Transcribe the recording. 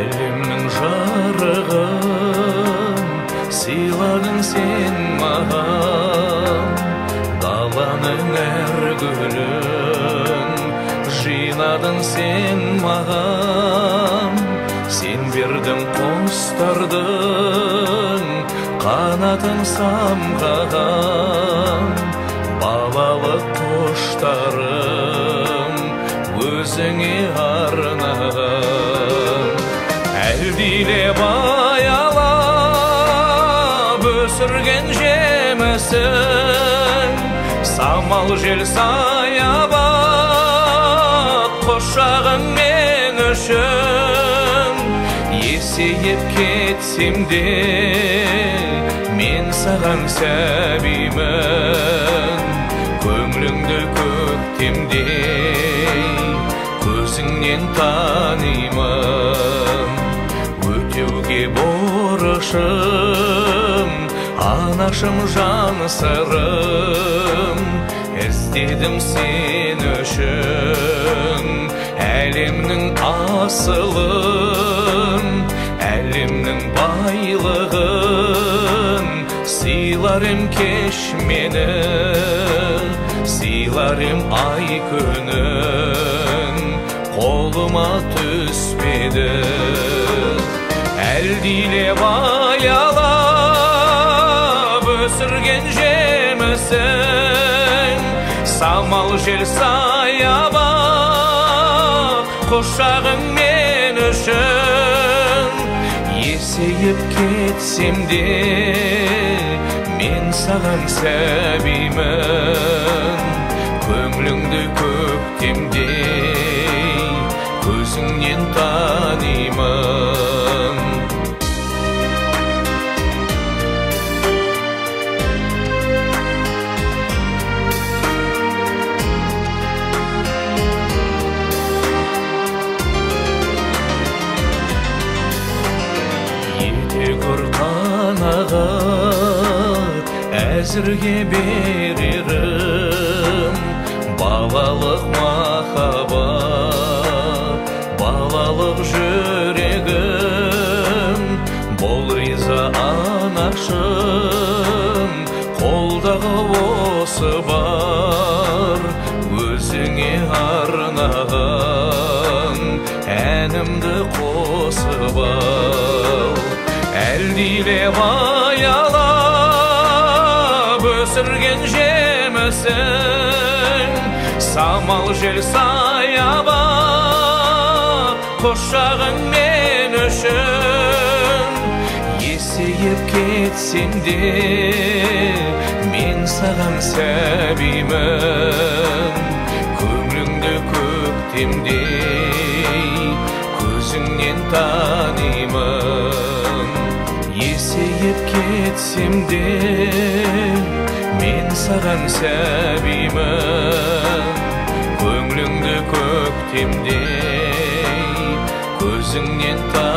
әлемнің жарығын сыйладың сен маған, даланың әр гүлін жинадың сен маған. Сен бердің құстардың қанатын самғаған, балалық құштарым өзіңе арнаған. Әлдилеп аялап өсірген жемісің, самал жел саябақ құшағың мен үшін. Есейіп кетсем де мен саған сәбимін, көңліңді көктемдей көзіңнен танимын. Өтеуге борышым, анашым жан сырым, іздедім сен үшін әлемнің асылын, әлемнің байлығын. Сыйларым кеш мені, сыйларым ай күнін, қолыма түспеді. Әлдилеп аялап өсірген жемісің, самал жел саябақ құшағың мен үшін. Есейіп кетсем де мен саған сәбимін, көңліңді көктемдей көзіңнен танимын. Қанағат әзірге берерім, балалық махаббат, балалық жүрегім. Бол риза анашым, қолдағы осы бар өзіңе арнаған әнімді қосып ал. Әлдилеп аялап өсірген жемісің, самал жел саябақ құшағың мен үшін. Есейіп кетсем де мен саған сәбимін, көңліңді көктемдей көзіңнен танимын. Есейіп кетсем де мен саған сәбимін, көңліңді көктемдей көзіңнен танимын.